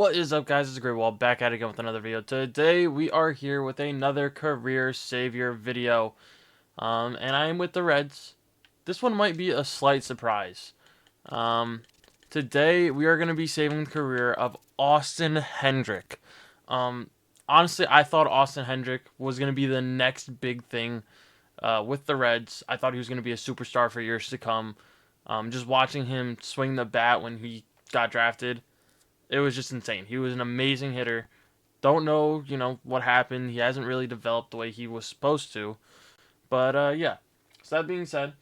What is up, guys? It's TheGreatWall back at it again with another video. Today we are here with another career savior video, and I am with the Reds. This one might be a slight surprise. Um, Today we are going to be saving the career of Austin Hendrick. Um, Honestly, I thought Austin Hendrick was going to be the next big thing with the Reds. I thought he was going to be a superstar for years to come. Just watching him swing the bat when he got drafted, it was just insane. He was an amazing hitter. Don't know, what happened. He hasn't really developed the way he was supposed to. But yeah. So that being said,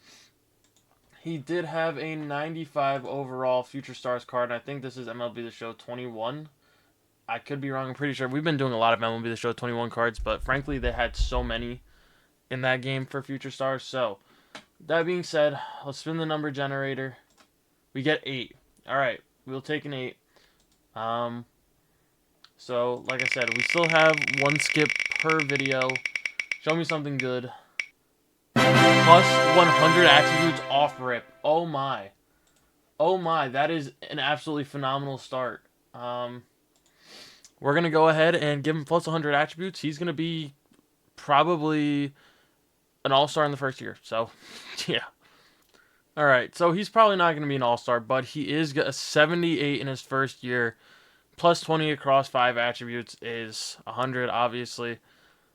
he did have a 95 overall Future Stars card. And I think this is MLB The Show 21. I could be wrong. I'm pretty sure we've been doing a lot of MLB The Show 21 cards, but frankly, they had so many in that game for Future Stars. So that being said, let's spin the number generator. We get 8. All right, we'll take an 8. Um, So, like I said, we still have one skip per video. Show me something good. Plus 100 attributes off rip. Oh my. Oh my, that is an absolutely phenomenal start. We're going to go ahead and give him plus 100 attributes. He's going to be probably an all-star in the first year. So, yeah. Alright, so he's probably not going to be an all-star, but he is a 78 in his first year. Plus 20 across 5 attributes is 100, obviously.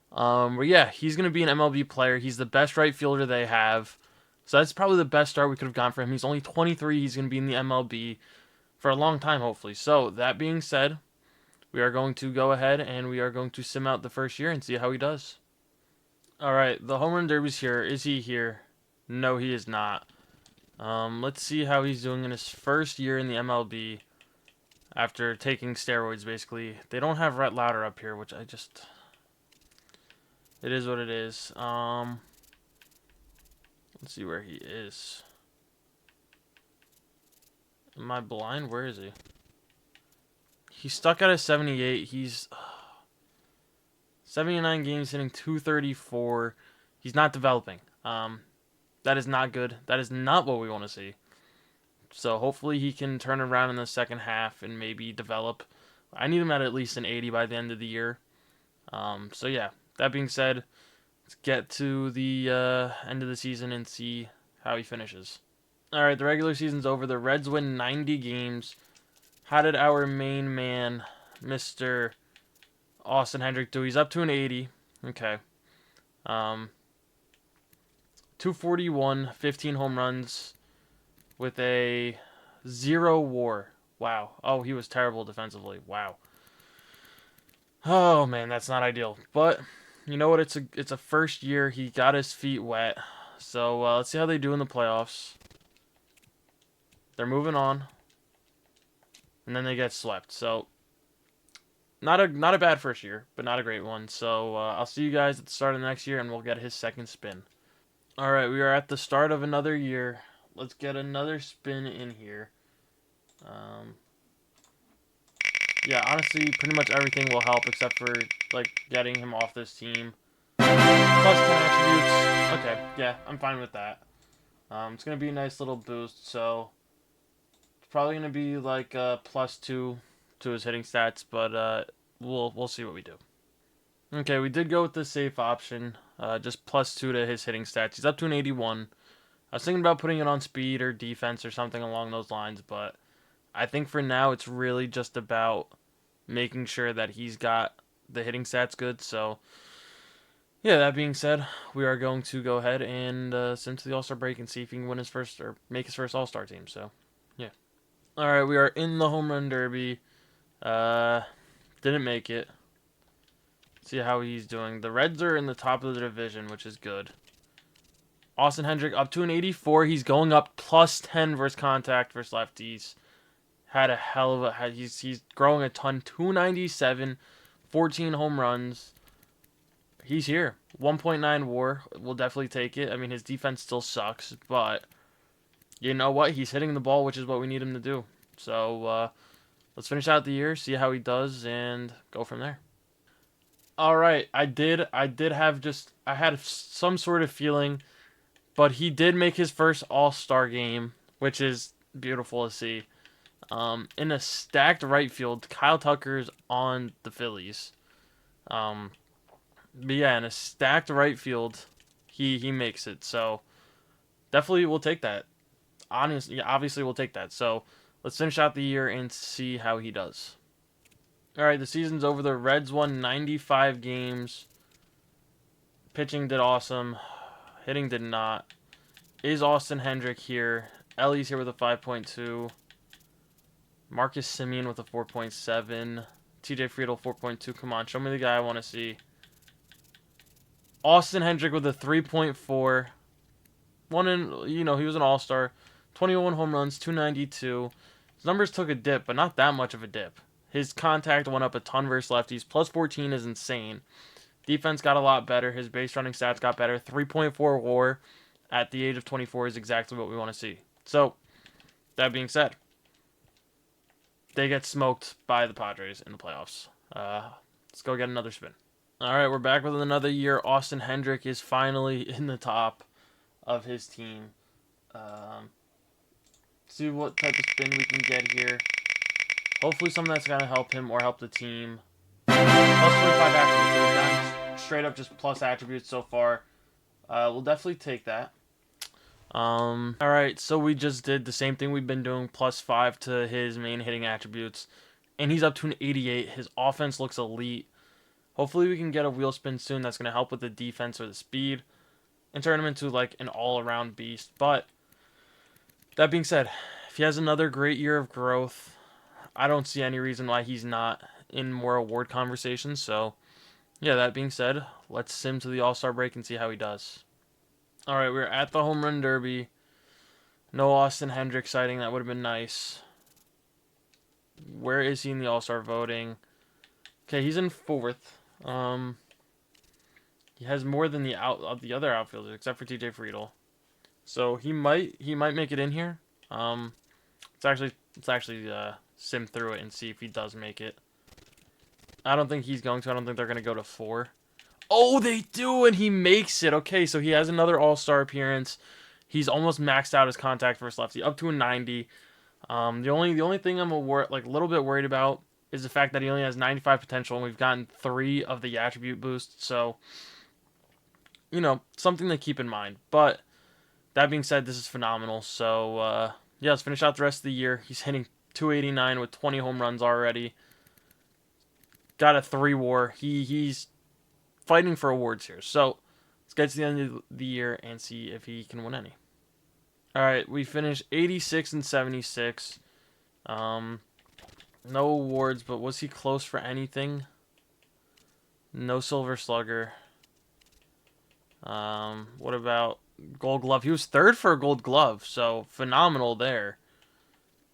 But yeah, he's going to be an MLB player. He's the best right fielder they have. So that's probably the best start we could have gone for him. He's only 23. He's going to be in the MLB for a long time, hopefully. So that being said, we are going to go ahead and we are going to sim out the first year and see how he does. All right, the home run derby's here. Is he here? No, he is not. Let's see how he's doing in his first year in the MLB after taking steroids, basically. They don't have Rhett Lauder up here, which I just... It is what it is. Let's see where he is. Am I blind? Where is he? He's stuck at a 78. He's 79 games, hitting 234. He's not developing. That is not good. That is not what we want to see. So hopefully he can turn around in the second half and maybe develop. I need him at least an 80 by the end of the year. So yeah, that being said, let's get to the end of the season and see how he finishes. Alright, the regular season's over. The Reds win 90 games. How did our main man, Mr. Austin Hendrick, do? He's up to an 80. Okay. 241, 15 home runs with a 0 WAR. Wow. Oh, he was terrible defensively. Wow. Oh man, that's not ideal. But you know what? It's a first year. He got his feet wet. So let's see how they do in the playoffs. They're moving on, and then they get swept. So not a bad first year, but not a great one. So I'll see you guys at the start of the next year, and we'll get his second spin. All right, we are at the start of another year. Let's get another spin in here. Yeah, honestly, pretty much everything will help except for like getting him off this team. Plus 10 attributes. Okay, yeah, I'm fine with that. It's gonna be a nice little boost. So it's probably gonna be like +2 to his hitting stats, but we'll see what we do. Okay, we did go with the safe option. Just +2 to his hitting stats. He's up to an 81. I was thinking about putting it on speed or defense or something along those lines, but I think for now it's really just about making sure that he's got the hitting stats good. So, yeah, that being said, we are going to go ahead and send to the All-Star break and see if he can win his first or make his first All-Star team. So, yeah. All right, we are in the home run derby. Didn't make it. See how he's doing. The Reds are in the top of the division, which is good. Austin Hendrick up to an 84. He's going up +10 versus contact versus lefties. Had a hell of a... He's growing a ton. 297, 14 home runs. He's here. 1.9 WAR. We'll definitely take it. I mean, his defense still sucks, but you know what? He's hitting the ball, which is what we need him to do. So let's finish out the year, see how he does, and go from there. All right, I had some sort of feeling, but he did make his first All-Star game, which is beautiful to see. In a stacked right field, Kyle Tucker's on the Phillies. But yeah, in a stacked right field, he makes it. So definitely we'll take that. Honestly, yeah, obviously we'll take that. So let's finish out the year and see how he does. All right, the season's over. The Reds won 95 games. Pitching did awesome. Hitting did not. Is Austin Hendrick here? Ellie's here with a 5.2. Marcus Semien with a 4.7. TJ Friedel 4.2. Come on, show me the guy I want to see. Austin Hendrick with a 3.4. He was an all-star. 21 home runs, 292. His numbers took a dip, but not that much of a dip. His contact went up a ton versus lefties. Plus 14 is insane. Defense got a lot better. His base running stats got better. 3.4 WAR at the age of 24 is exactly what we want to see. So, that being said, they get smoked by the Padres in the playoffs. Let's go get another spin. All right, we're back with another year. Austin Hendrick is finally in the top of his team. See what type of spin we can get here. Hopefully something that's going to help him or help the team. Plus 25 attributes. We've gotten straight up just plus attributes so far. We'll definitely take that. Alright, so we just did the same thing we've been doing. Plus 5 to his main hitting attributes. And he's up to an 88. His offense looks elite. Hopefully we can get a wheel spin soon that's going to help with the defense or the speed. And turn him into like an all-around beast. But that being said, if he has another great year of growth, I don't see any reason why he's not in more award conversations. So, yeah, that being said, let's sim to the All-Star break and see how he does. All right, we're at the Home Run Derby. No Austin Hendrick sighting. That would have been nice. Where is he in the All-Star voting? Okay, he's in 4th. He has more than the other outfielders except for TJ Friedel. So he might make it in here. Let's actually sim through it and see if he does make it. I don't think he's going to. I don't think they're going to go to 4. Oh, they do, and he makes it. Okay, so he has another All-Star appearance. He's almost maxed out his contact versus lefty, up to a 90. The only thing I'm a little bit worried about is the fact that he only has 95 potential, and we've gotten 3 of the attribute boosts. So, something to keep in mind. But that being said, this is phenomenal. So, yeah, let's finish out the rest of the year. He's hitting 289 with 20 home runs already. Got a 3 WAR. He's fighting for awards here. So, let's get to the end of the year and see if he can win any. All right, we finished 86 and 76. No awards, but was he close for anything? No Silver Slugger. What about Gold Glove? He was 3rd for a Gold Glove, so phenomenal there.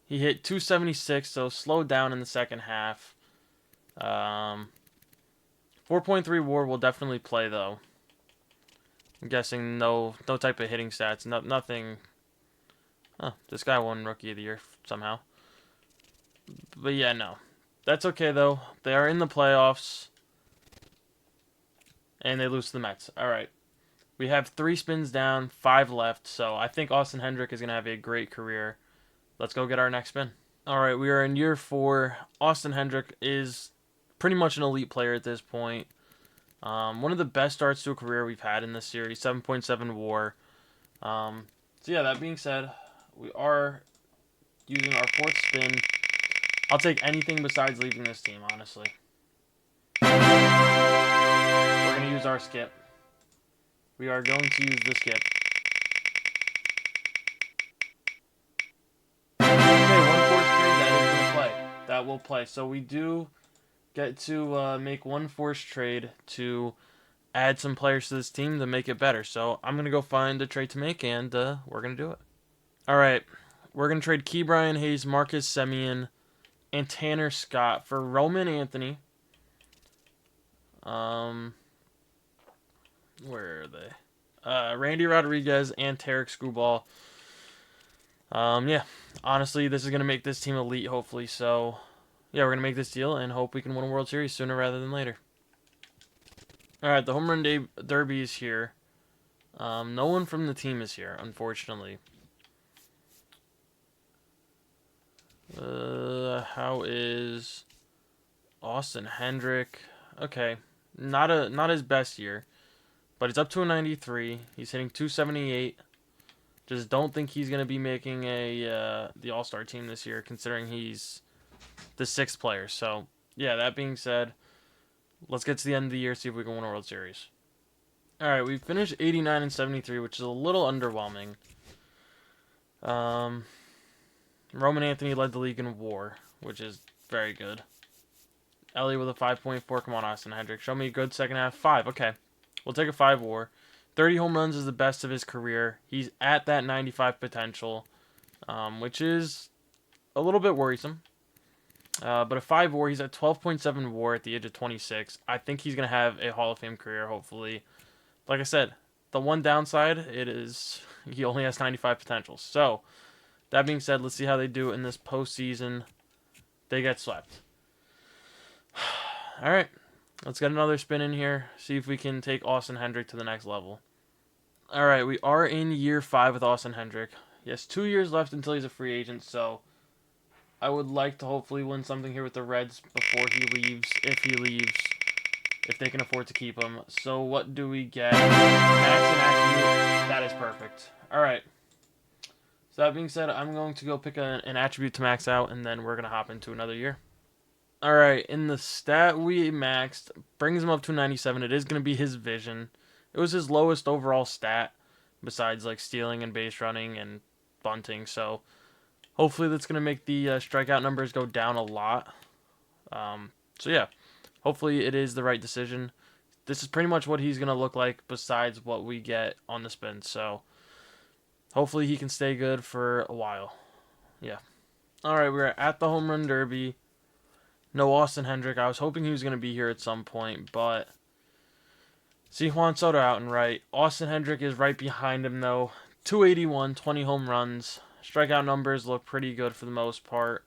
He hit 276, so slowed down in the second half. 4.3 WAR will definitely play, though. I'm guessing no type of hitting stats. Nothing. Oh, this guy won Rookie of the Year somehow. But yeah, no. That's okay, though. They are in the playoffs. And they lose to the Mets. Alright. We have 3 spins down, 5 left. So I think Austin Hendrick is going to have a great career. Let's go get our next spin. Alright, we are in year 4. Austin Hendrick is pretty much an elite player at this point. One of the best starts to a career we've had in this series. 7.7 WAR. So yeah, that being said, we are using our 4th spin. I'll take anything besides leaving this team, honestly. We're going to use our skip. We are going to use the skip. Okay, 1 force trade, that is going to play. That will play. So we do get to make 1 force trade to add some players to this team to make it better. So I'm going to go find a trade to make, and we're going to do it. All right. We're going to trade Ke'Bryan Hayes, Marcus Semien, and Tanner Scott for Roman Anthony. Where are they? Randy Rodriguez and Tarek Skubal. Yeah. Honestly, this is going to make this team elite, hopefully. So, yeah, we're going to make this deal and hope we can win a World Series sooner rather than later. All right, the Home Run Derby is here. No one from the team is here, unfortunately. How is Austin Hendrick? Okay, not his best year, but it's up to a 93. He's hitting 278. Just don't think he's gonna be making the All-Star team this year, considering he's the sixth player. So yeah, that being said, let's get to the end of the year, see if we can win a World Series. All right, we finished 89 and 73, which is a little underwhelming. Um, Roman Anthony led the league in WAR, which is very good. Ellie with a 5.4. Come on, Austin Hendrick. Show me a good second half. 5. Okay. We'll take a 5 WAR. 30 home runs is the best of his career. He's at that 95 potential, which is a little bit worrisome. But a 5 WAR, he's at 12.7 WAR at the age of 26. I think he's going to have a Hall of Fame career, hopefully. Like I said, the one downside, it is he only has 95 potential. So, that being said, let's see how they do in this postseason. They get swept. All right, let's get another spin in here. See if we can take Austin Hendrick to the next level. All right, we are in year 5 with Austin Hendrick. He has 2 years left until he's a free agent, so I would like to hopefully win something here with the Reds before he leaves, if they can afford to keep him. So what do we get? Max and attribute. That is perfect. All right. So that being said, I'm going to go pick an attribute to max out, and then we're going to hop into another year. All right, in the stat we maxed, brings him up to 97. It is going to be his vision. It was his lowest overall stat, besides like stealing and base running and bunting. So hopefully that's going to make the strikeout numbers go down a lot. So yeah, hopefully it is the right decision. This is pretty much what he's going to look like besides what we get on the spin. So hopefully he can stay good for a while. Yeah. All right, we're at the home run derby. No Austin Hendrick. I was hoping he was going to be here at some point, but see Juan Soto out and right. Austin Hendrick is right behind him, though. 281, 20 home runs. Strikeout numbers look pretty good for the most part.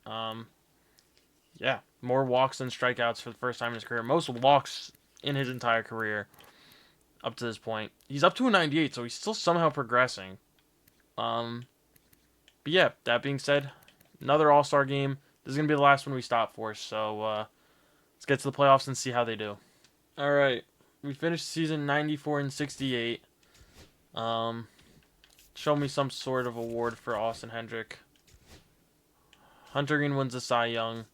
Yeah, more walks than strikeouts for the first time in his career. Most walks in his entire career up to this point. He's up to a 98, so he's still somehow progressing. But yeah, that being said, another All-Star game. This is going to be the last one we stop for, so let's get to the playoffs and see how they do. All right, we finished season 94 and 68. Show me some sort of award for Austin Hendrick. Hunter Green wins the Cy Young.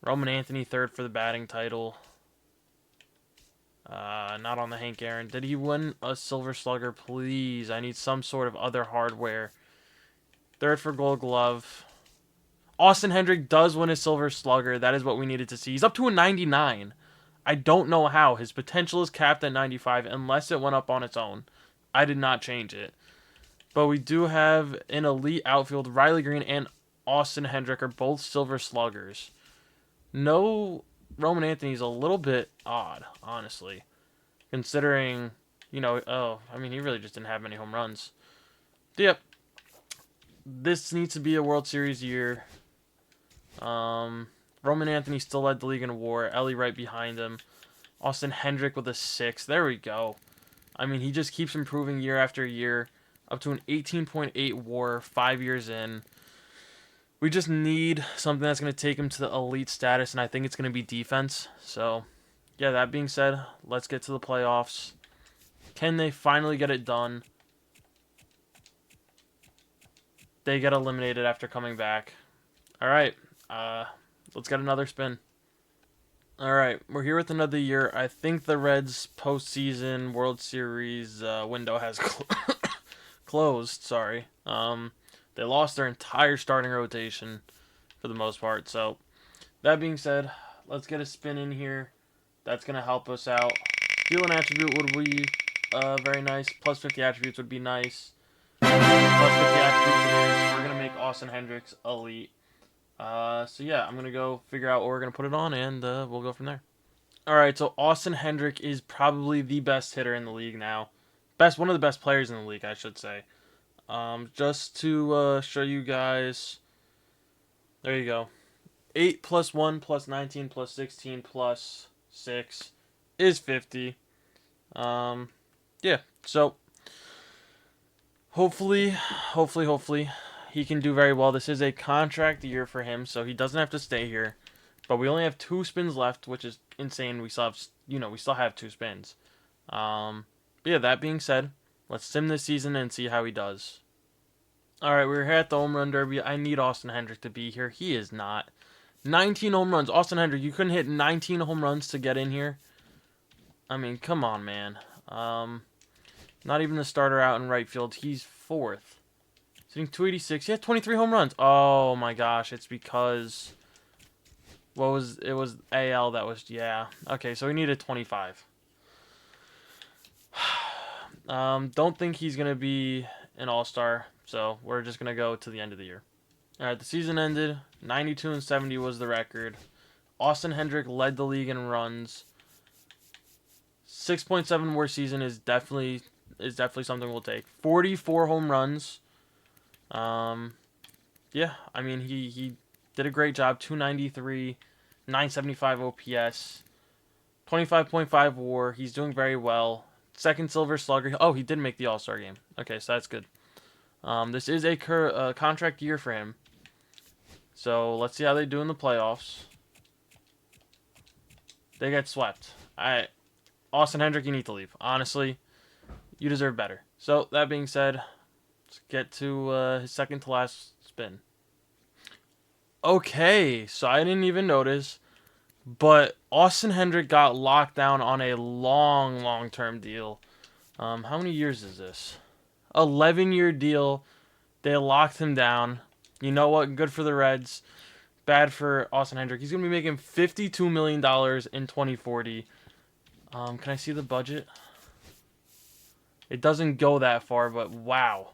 Roman Anthony third for the batting title. Not on the Hank Aaron. Did he win a Silver Slugger? Please, I need some sort of other hardware. Third for Gold Glove. Austin Hendrick does win a Silver Slugger. That is what we needed to see. He's up to a 99. I don't know how. His potential is capped at 95 unless it went up on its own. I did not change it. But we do have an elite outfield. Riley Green and Austin Hendrick are both Silver Sluggers. No Roman Anthony's a little bit odd, honestly. Considering, he really just didn't have many home runs. Yep. This needs to be a World Series year. Roman Anthony still led the league in WAR. Ellie right behind him. Austin Hendrick with a 6. There we go. I mean, he just keeps improving year after year. Up to an 18.8 WAR 5 years in. We just need something that's going to take him to the elite status, and I think it's going to be defense. So, yeah, that being said, let's get to the playoffs. Can they finally get it done? They get eliminated after coming back. All right. Let's get another spin. All right, we're here with another year. I think the Reds' postseason World Series window has closed. Sorry. They lost their entire starting rotation for the most part. So, that being said, let's get a spin in here. That's going to help us out. Steal an attribute would be very nice. Plus 50 attributes would be nice. Plus 50 attributes it is. We're going to make Austin Hendricks elite. So yeah, I'm going to go figure out what we're going to put it on, and we'll go from there. Alright, so Austin Hendrick is probably the best hitter in the league now. One of the best players in the league, I should say. Just to show you guys, there you go. 8 plus 1 plus 19 plus 16 plus 6 is 50. Yeah, so hopefully, he can do very well. This is a contract year for him, so he doesn't have to stay here. But we only have 2 spins left, which is insane. We still have, we still have 2 spins. But yeah, that being said, let's sim this season and see how he does. All right, we're here at the home run derby. I need Austin Hendrick to be here. He is not. 19 home runs. Austin Hendrick, you couldn't hit 19 home runs to get in here? I mean, come on, man. Not even the starter out in right field. He's 4th. Hitting 286. He had 23 home runs. Oh my gosh, it's because it was AL that was, yeah. Okay, so he needed 25. Don't think he's going to be an all-star, so we're just going to go to the end of the year. All right, the season ended. 92-70 was the record. Austin Hendrick led the league in runs. 6.7 WAR season is definitely something we'll take. 44 home runs. Yeah, I mean he did a great job. 293, 975 OPS, 25.5 WAR. He's doing very well. 2nd Silver Slugger. Oh, he did make the All-Star game. Okay, so that's good. This is a contract year for him. So let's see how they do in the playoffs. They get swept. Austin Hendrick, you need to leave. Honestly, you deserve better. So that being said, let's get to his second to last spin. Okay, so I didn't even notice, but Austin Hendrick got locked down on a long-term deal. How many years is this? 11-year deal. They locked him down. You know what? Good for the Reds. Bad for Austin Hendrick. He's going to be making $52 million in 2040. Can I see the budget? It doesn't go that far, but wow.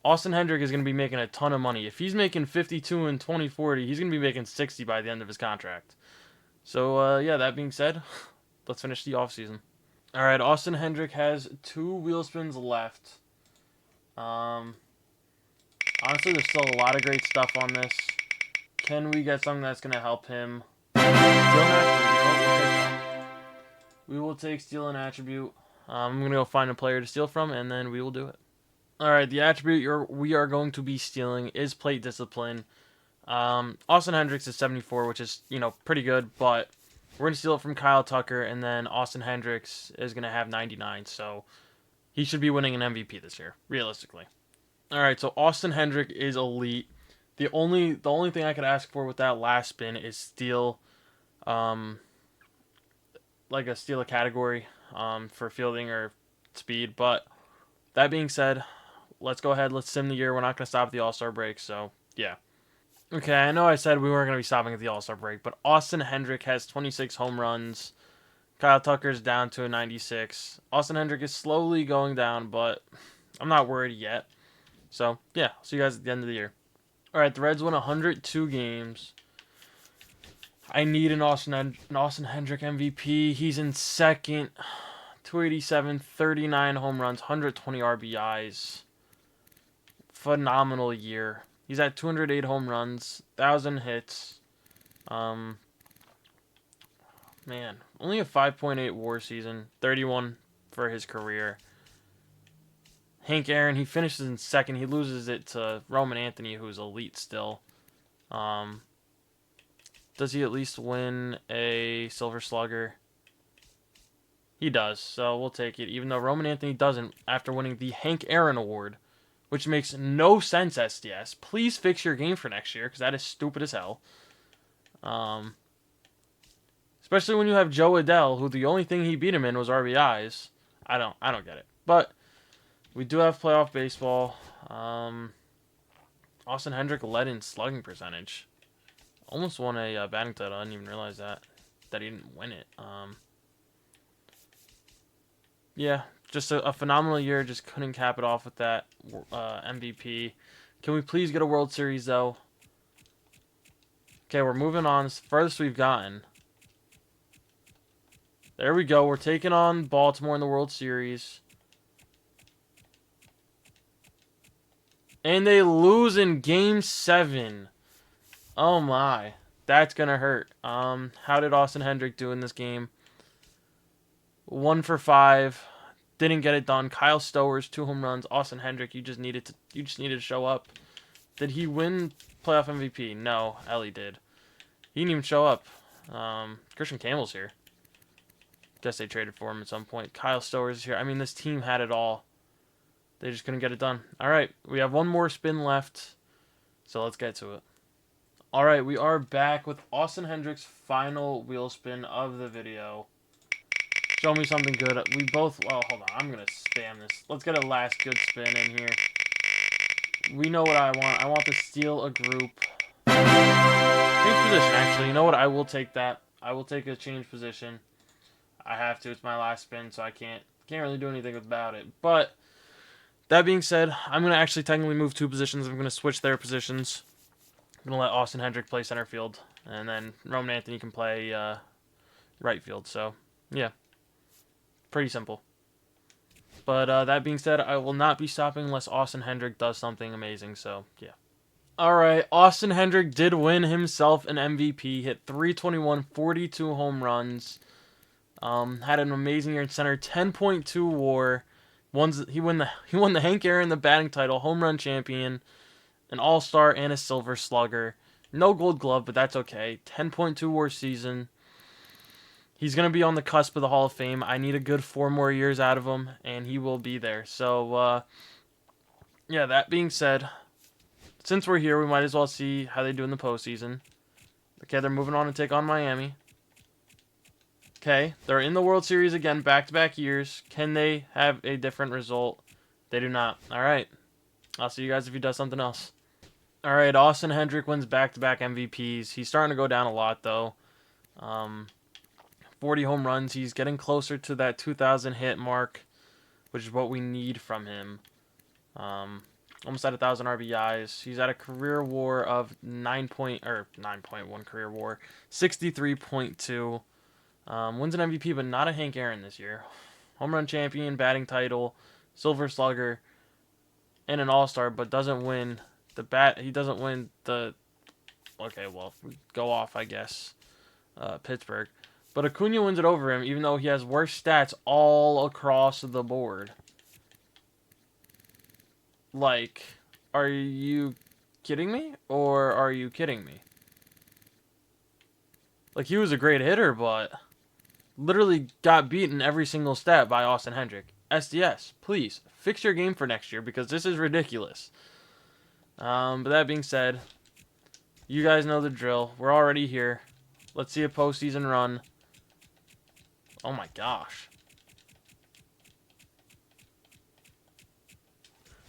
Austin Hendrick is going to be making a ton of money. If he's making 52 in 2040, he's going to be making 60 by the end of his contract. So, yeah, that being said, let's finish the offseason. All right, Austin Hendrick has 2 wheel spins left. Honestly, there's still a lot of great stuff on this. Can we get something that's going to help him? We will take steal an attribute. I'm going to go find a player to steal from, and then we will do it. All right, the attribute we are going to be stealing is plate discipline. Austin Hendricks is 74, which is, pretty good, but we're going to steal it from Kyle Tucker, and then Austin Hendricks is going to have 99, so he should be winning an MVP this year, realistically. All right, so Austin Hendrick is elite. The only thing I could ask for with that last spin is steal, steal a category for fielding or speed, but that being said, let's go ahead. Let's sim the year. We're not going to stop at the All-Star break, so yeah. Okay, I know I said we weren't going to be stopping at the All-Star break, but Austin Hendrick has 26 home runs. Kyle Tucker's down to a 96. Austin Hendrick is slowly going down, but I'm not worried yet. So, yeah, I'll see you guys at the end of the year. All right, the Reds won 102 games. I need an Austin Hendrick MVP. He's in second. 287, 39 home runs, 120 RBIs. Phenomenal year. He's at 208 home runs, 1,000 hits. Man, only a 5.8 WAR season, 31 for his career. Hank Aaron, he finishes in second. He loses it to Roman Anthony, who's elite still. Does he at least win a Silver Slugger? He does, so we'll take it, even though Roman Anthony doesn't after winning the Hank Aaron Award, which makes no sense, SDS. Please fix your game for next year, because that is stupid as hell. Especially when you have Joe Adele, who the only thing he beat him in was RBIs. I don't get it. But we do have playoff baseball. Austin Hendrick led in slugging percentage. Almost won a batting title. I didn't even realize that he didn't win it. Yeah, just a phenomenal year. Just couldn't cap it off with that MVP. Can we please get a World Series, though? Okay, we're moving on. It's the furthest we've gotten. There we go. We're taking on Baltimore in the World Series. And they lose in Game 7. Oh, my. That's going to hurt. How did Austin Hendrick do in this game? 1 for 5. Didn't get it done. Kyle Stowers, 2 home runs. Austin Hendrick, you just needed to show up. Did he win playoff MVP? No, Ellie did. He didn't even show up. Christian Campbell's here. Guess they traded for him at some point. Kyle Stowers is here. I mean, this team had it all. They just couldn't get it done. All right, we have one more spin left, so let's get to it. All right, we are back with Austin Hendrick's final wheel spin of the video. Show me something good. We both... Well, hold on. I'm going to spam this. Let's get a last good spin in here. We know what I want. I want to steal a group. Change position, actually. You know what? I will take that. I will take a change position. I have to. It's my last spin, so I can't really do anything about it. But that being said, I'm going to actually technically move 2 positions. I'm going to switch their positions. I'm going to let Austin Hendrick play center field. And then Roman Anthony can play right field. So, yeah. Pretty simple. But that being said, I will not be stopping unless Austin Hendrick does something amazing. So, yeah. Alright, Austin Hendrick did win himself an MVP. Hit 321, 42 home runs. Had an amazing year in center. 10.2 WAR. He won the Hank Aaron the batting title, home run champion, an All-Star, and a Silver Slugger. No Gold Glove, but that's okay. 10.2 WAR season. He's going to be on the cusp of the Hall of Fame. I need a good 4 more years out of him, and he will be there. So, yeah, that being said, since we're here, we might as well see how they do in the postseason. Okay, they're moving on to take on Miami. Okay, they're in the World Series again, back-to-back years. Can they have a different result? They do not. All right. I'll see you guys if he does something else. All right, Austin Hendrick wins back-to-back MVPs. He's starting to go down a lot, though. 40 home runs. He's getting closer to that 2,000 hit mark, which is what we need from him. Almost at 1,000 RBIs. He's at a career WAR of 9.1 career WAR, 63.2. Wins an MVP, but not a Hank Aaron this year. Home run champion, batting title, Silver Slugger, and an All-Star, but doesn't win the bat. He doesn't win the. Okay, well, go off, I guess. Pittsburgh, but Acuna wins it over him, even though he has worse stats all across the board. Like, are you kidding me? Or are you kidding me? Like, he was a great hitter, but literally got beaten every single stat by Austin Hendrick. SDS, please, fix your game for next year, because this is ridiculous. But that being said, you guys know the drill. We're already here. Let's see a postseason run. Oh my gosh.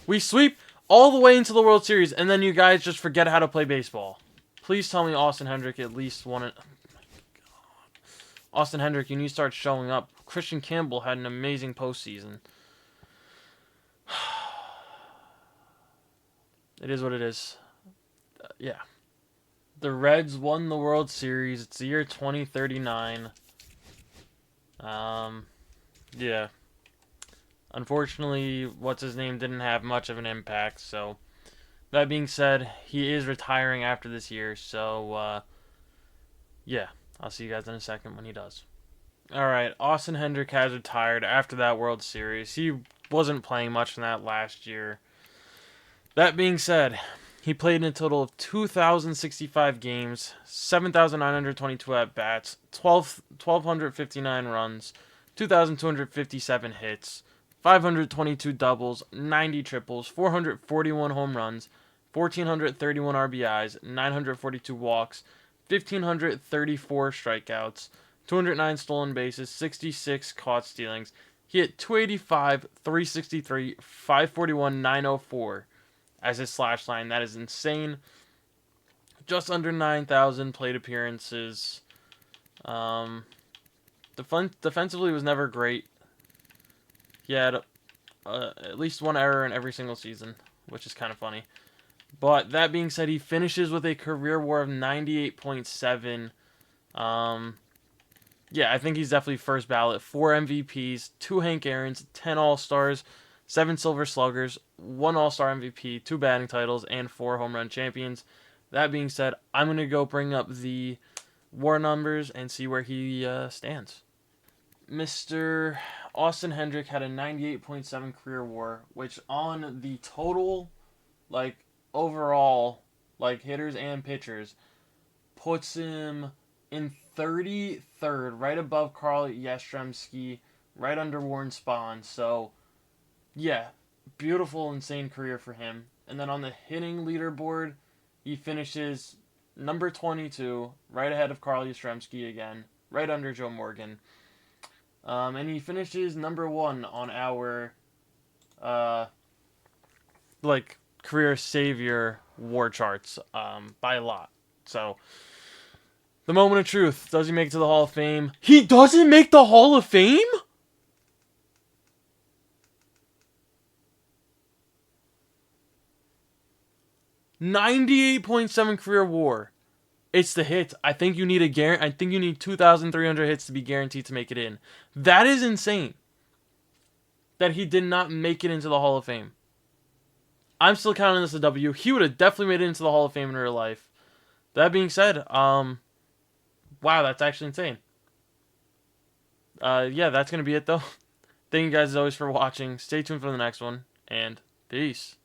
We sweep all the way into the World Series, and then you guys just forget how to play baseball. Please tell me Austin Hendrick at least won it. Oh my God. Austin Hendrick, you need to start showing up. Christian Campbell had an amazing postseason. It is what it is. Yeah. The Reds won the World Series. It's the year 2039. Yeah. Unfortunately, what's-his-name didn't have much of an impact, so that being said, he is retiring after this year, so, yeah, I'll see you guys in a second when he does. Alright, Austin Hendrick has retired after that World Series. He wasn't playing much in that last year. That being said, he played in a total of 2,065 games, 7,922 at-bats, 1,259 runs, 2,257 hits, 522 doubles, 90 triples, 441 home runs, 1,431 RBIs, 942 walks, 1,534 strikeouts, 209 stolen bases, 66 caught stealings. He hit 285, 363, 541, 904 as his slash line. That is insane. Just under 9,000 plate appearances. Defensively was never great. He had at least one error in every single season, which is kind of funny. But that being said, he finishes with a career WAR of 98.7. Yeah, I think he's definitely first ballot. 4 MVPs, 2 Hank Aaron's, 10 All-Stars, 7 Silver Sluggers, 1 All-Star MVP, 2 batting titles, and 4 home run champions. That being said, I'm going to go bring up the WAR numbers and see where he stands. Mr. Austin Hendrick had a 98.7 career WAR, which on the total, like overall, like hitters and pitchers, puts him in 33rd, right above Carl Yastrzemski, right under Warren Spahn. So, yeah, beautiful, insane career for him. And then on the hitting leaderboard, he finishes number 22, right ahead of Carl Yastrzemski again, right under Joe Morgan. And he finishes number 1 on our uh, like career savior war charts by a lot. So the moment of truth, does he make it to the Hall of Fame? He doesn't make the Hall of Fame? .98 career WAR. It's the hit. I think you need I think you need 2,300 hits to be guaranteed to make it in. That is insane. That he did not make it into the Hall of Fame. I'm still counting this a W. He would have definitely made it into the Hall of Fame in real life. That being said, wow, that's actually insane. Yeah, that's gonna be it though. Thank you guys as always for watching. Stay tuned for the next one, and peace.